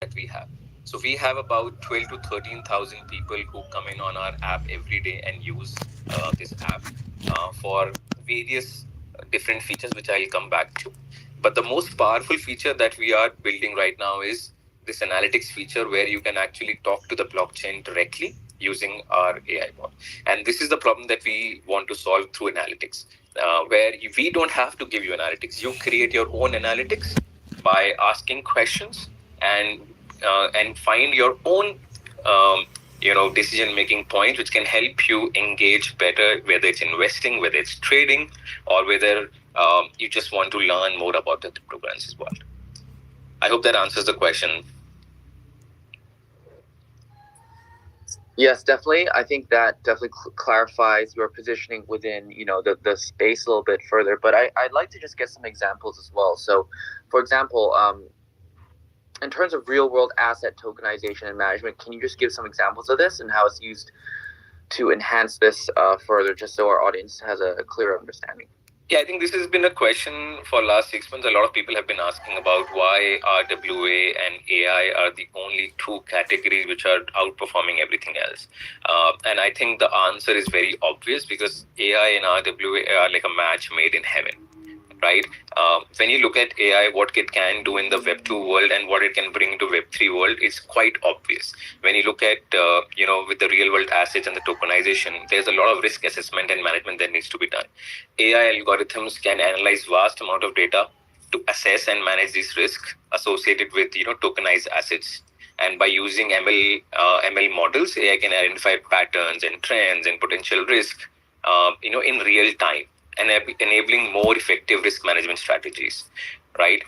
that we have. So we have about 12 to 13,000 people who come in on our app every day and use this app for various different features, which I'll come back to. But the most powerful feature that we are building right now is this analytics feature where you can actually talk to the blockchain directly using our AI bot. And this is the problem that we want to solve through analytics, where we don't have to give you analytics. You create your own analytics by asking questions and find your own decision making points which can help you engage better, whether it's investing, whether it's trading, or whether you just want to learn more about the cryptocurrencies as well. I hope that answers the question. Yes, definitely. I think that definitely clarifies your positioning within, the space a little bit further. But I'd like to just get some examples as well. So, for example, in terms of real world asset tokenization and management, can you just give some examples of this and how it's used to enhance this further, just so our audience has a clearer understanding? Yeah, I think this has been a question for last 6 months. A lot of people have been asking about why RWA and AI are the only two categories which are outperforming everything else. And I think the answer is very obvious because AI and RWA are like a match made in heaven. Right? When you look at AI, what it can do in the Web 2 world and what it can bring to Web 3 world is quite obvious. When you look at, with the real world assets and the tokenization, there's a lot of risk assessment and management that needs to be done. AI algorithms can analyze vast amount of data to assess and manage these risks associated with, tokenized assets. And by using ML models, AI can identify patterns and trends and potential risk, in real time, and enabling more effective risk management strategies, right?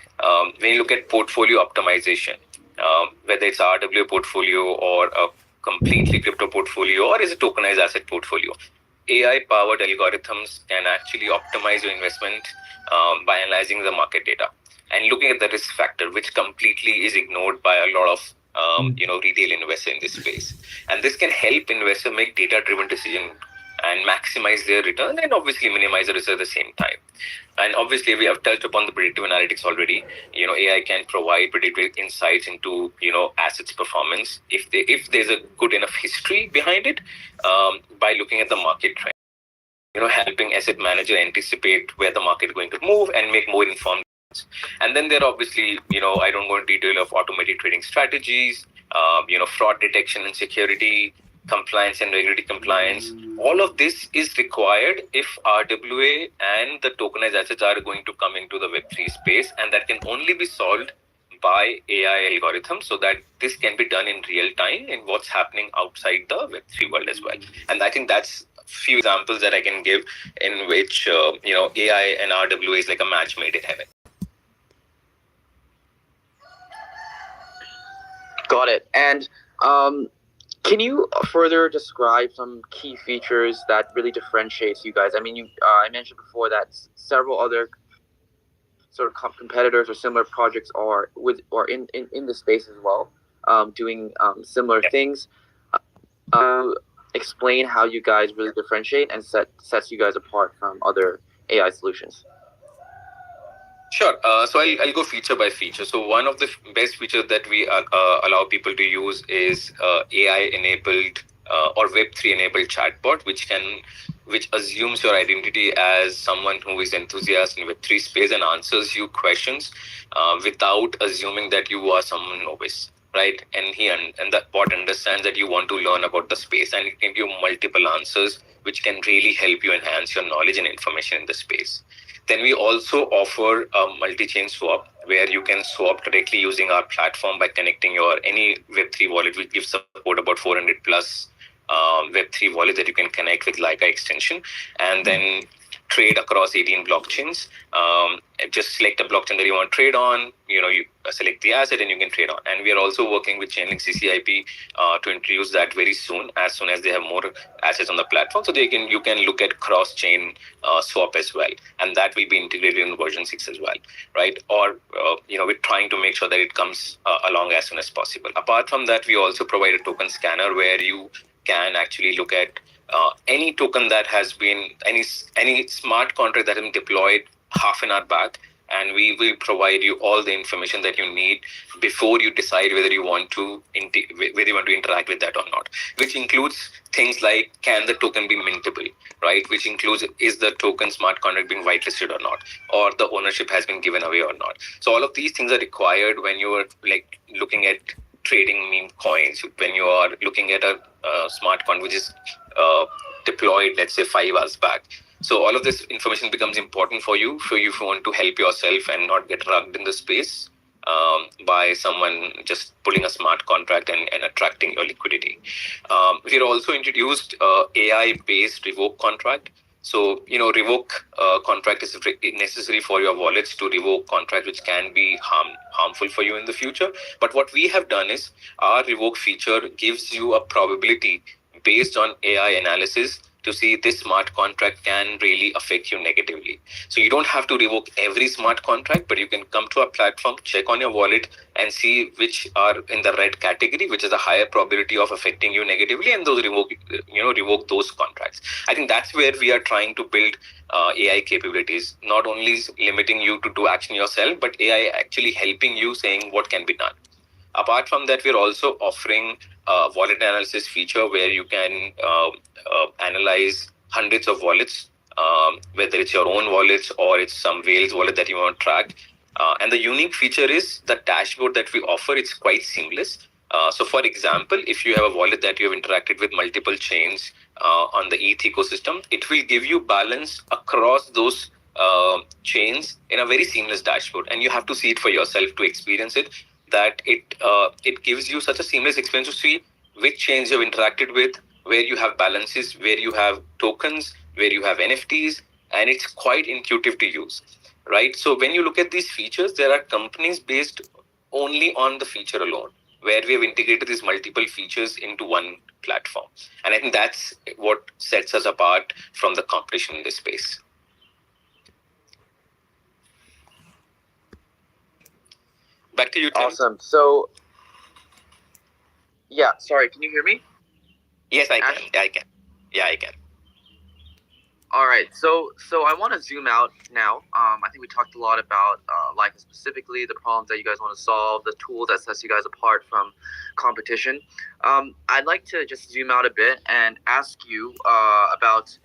When you look at portfolio optimization, whether it's RWA portfolio or a completely crypto portfolio or is a tokenized asset portfolio, AI-powered algorithms can actually optimize your investment by analyzing the market data and looking at the risk factor, which completely is ignored by a lot of retail investors in this space. And this can help investors make data-driven decisions and maximize their return and obviously minimize the risk at the same time. And obviously, we have touched upon the predictive analytics already. AI can provide predictive insights into assets performance if there's a good enough history behind it, by looking at the market trend. Helping asset manager anticipate where the market is going to move and make more informed. And then there are obviously, I don't go into detail of automated trading strategies, fraud detection and security, compliance and regulatory compliance. All of this is required if RWA and the tokenized assets are going to come into the Web3 space, and that can only be solved by AI algorithms, so that this can be done in real time in what's happening outside the Web3 world as well. And I think that's a few examples that I can give in which AI and RWA is like a match made in heaven. Got it. And can you further describe some key features that really differentiates you guys? I mean, I mentioned before that several other sort of competitors or similar projects are in the space as well, doing similar things. Explain how you guys really differentiate and sets you guys apart from other AI solutions. Sure. So I'll go feature by feature. So one of the best features that we allow people to use is AI-enabled or Web3-enabled chatbot, which assumes your identity as someone who is enthusiastic in Web3 space and answers you questions without assuming that you are someone novice, right? And that bot understands that you want to learn about the space, and it can give you multiple answers, which can really help you enhance your knowledge and information in the space. Then we also offer a multi-chain swap where you can swap directly using our platform by connecting your any Web3 wallet. We give support about 400 plus Web3 wallets that you can connect with Leica extension, and then trade across 18 blockchains. Just select a blockchain that you want to trade on. You select the asset and you can trade on. And we are also working with Chainlink CCIP to introduce that very soon as they have more assets on the platform. So you can look at cross-chain swap as well, and that will be integrated in version 6 as well, right? Or we're trying to make sure that it comes along as soon as possible. Apart from that, we also provide a token scanner where you can actually look at any token that has been any smart contract that has been deployed half an hour back. and we will provide you all the information that you need before you decide whether you want to interact with that or not, which includes things like, can the token be mintable, right? Which includes, is the token smart contract being whitelisted or not, or the ownership has been given away or not. So all of these things are required when you are like looking at trading meme coins, when you are looking at a smart contract which is uh, deployed, let's say 5 hours back. So all of this information becomes important for you if you want to help yourself and not get rugged in the space by someone just pulling a smart contract and attracting your liquidity. We're also introduced AI-based revoke contract. So, revoke contract is necessary for your wallets to revoke contract, which can be harmful for you in the future. But what we have done is our revoke feature gives you a probability based on AI analysis to see this smart contract can really affect you negatively. So you don't have to revoke every smart contract, but you can come to our platform, check on your wallet, and see which are in the red category, which is a higher probability of affecting you negatively, and those revoke those contracts. I think that's where we are trying to build AI capabilities, not only limiting you to do action yourself, but AI actually helping you, saying what can be done. Apart from that, we're also offering a wallet analysis feature where you can analyze hundreds of wallets, whether it's your own wallets or it's some Whales wallet that you want to track. And the unique feature is the dashboard that we offer. It's quite seamless. So, for example, if you have a wallet that you have interacted with multiple chains on the ETH ecosystem, it will give you balance across those chains in a very seamless dashboard, and you have to see it for yourself to experience it. That it gives you such a seamless experience to see which chains you've interacted with, where you have balances, where you have tokens, where you have NFTs, and it's quite intuitive to use, right? So when you look at these features, there are companies based only on the feature alone, where we have integrated these multiple features into one platform. And I think that's what sets us apart from the competition in this space. Back to you, Tim. Awesome. So, yeah, sorry, can you hear me? Yes, I can. Yeah, I can. Yeah, I can. All right, so I want to zoom out now. I think we talked a lot about life specifically, the problems that you guys want to solve, the tools that sets you guys apart from competition. I'd like to just zoom out a bit and ask you about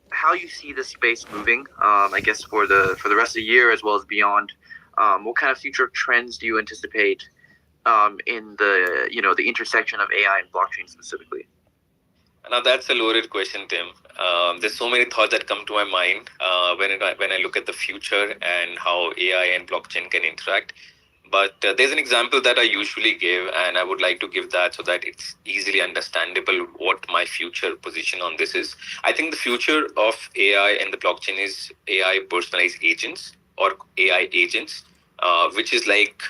how you see this space moving. I guess for the rest of the year as well as beyond. What kind of future trends do you anticipate in the intersection of AI and blockchain specifically? Now that's a loaded question, Tim. There's so many thoughts that come to my mind when I look at the future and how AI and blockchain can interact. But there's an example that I usually give, and I would like to give that so that it's easily understandable what my future position on this is. I think the future of AI and the blockchain is AI personalized agents or AI agents, which is like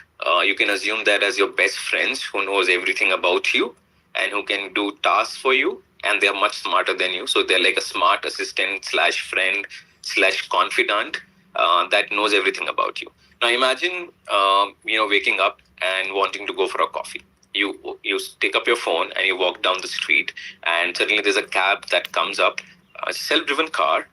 you can assume that as your best friends who knows everything about you and who can do tasks for you, and they're much smarter than you. So they're like a smart assistant slash friend slash confidant that knows everything about you. Now imagine, waking up and wanting to go for a coffee. You take up your phone and you walk down the street, and suddenly there's a cab that comes up, a self-driven car,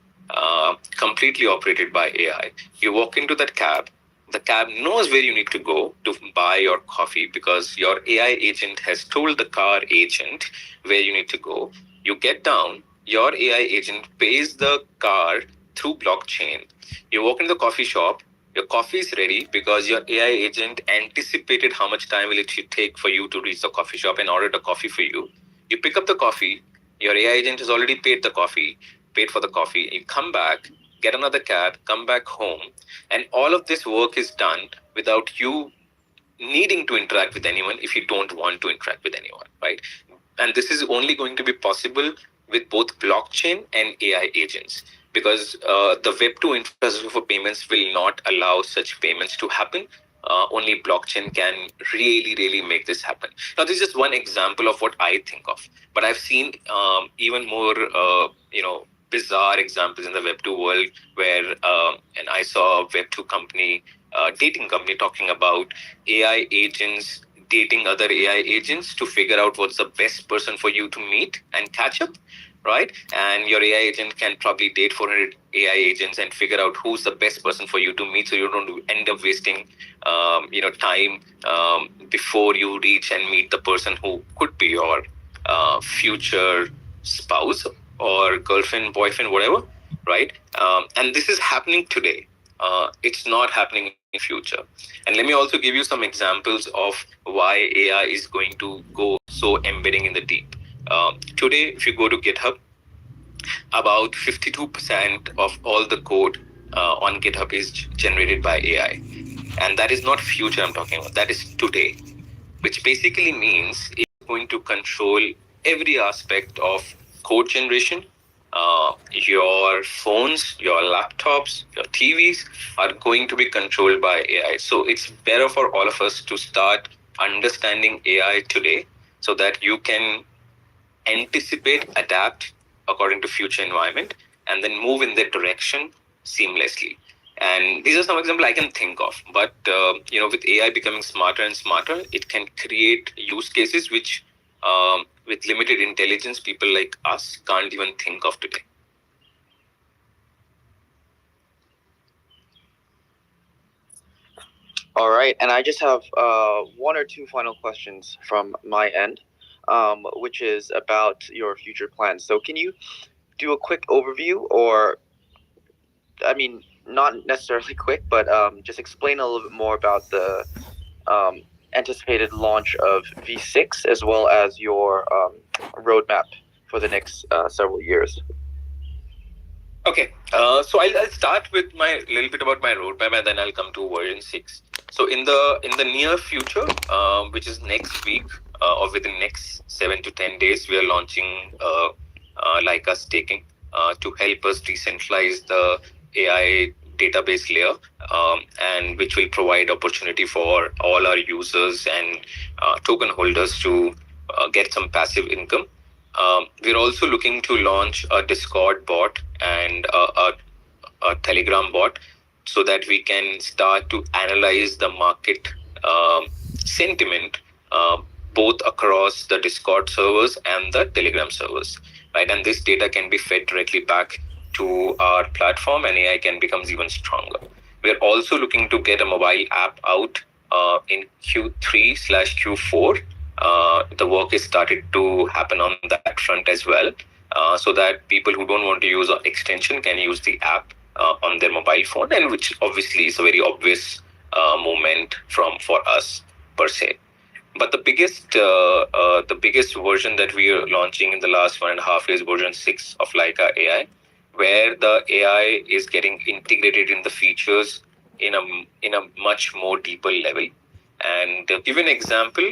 completely operated by AI. You walk into that cab. The cab knows where you need to go to buy your coffee because your AI agent has told the car agent where you need to go. You get down, your AI agent pays the car through blockchain. You walk into the coffee shop, your coffee is ready because your AI agent anticipated how much time will it take for you to reach the coffee shop and ordered a coffee for you. You pick up the coffee, your AI agent has already paid for the coffee. You come back, get another cab, come back home, and all of this work is done without you needing to interact with anyone if you don't want to interact with anyone, right? And this is only going to be possible with both blockchain and AI agents, because the Web2 infrastructure for payments will not allow such payments to happen. Only blockchain can really, really make this happen. Now, this is just one example of what I think of, but I've seen even more, bizarre examples in the Web2 world where, and I saw a Web2 company, dating company, talking about AI agents dating other AI agents to figure out what's the best person for you to meet and catch up, right? And your AI agent can probably date 400 AI agents and figure out who's the best person for you to meet, so you don't end up wasting, time before you reach and meet the person who could be your future spouse or girlfriend, boyfriend, whatever, right? And this is happening today. It's not happening in future. And let me also give you some examples of why AI is going to go so embedding in the deep. Today, if you go to GitHub, about 52% of all the code on GitHub is generated by AI. And that is not future I'm talking about, that is today, which basically means it's going to control every aspect of code generation. Your phones, your laptops, your TVs are going to be controlled by AI. So it's better for all of us to start understanding AI today so that you can anticipate, adapt according to future environment, and then move in that direction seamlessly. And these are some examples I can think of. But with AI becoming smarter and smarter, it can create use cases which, with limited intelligence, people like us can't even think of today. All right, and I just have one or two final questions from my end, which is about your future plans. So, can you do a quick overview, or, I mean, not necessarily quick, but just explain a little bit more about the anticipated launch of V6 as well as your roadmap for the next several years? Okay, so I'll start with my little bit about my roadmap, and then I'll come to version 6. So in the near future, which is next week or within next 7 to 10 days, we are launching Leica staking to help us decentralize the AI database layer, and which will provide opportunity for all our users and token holders to get some passive income. We're also looking to launch a Discord bot and a Telegram bot so that we can start to analyze the market sentiment both across the Discord servers and the Telegram servers, right? And this data can be fed directly back to our platform, and AI can become even stronger. We're also looking to get a mobile app out in Q3/Q4. The work is started to happen on that front as well, so that people who don't want to use an extension can use the app on their mobile phone, and which obviously is a very obvious movement for us per se. But the biggest version that we are launching in the last 1.5 years, version 6 of Leica AI, where the AI is getting integrated in the features in a much more deeper level. And to give an example,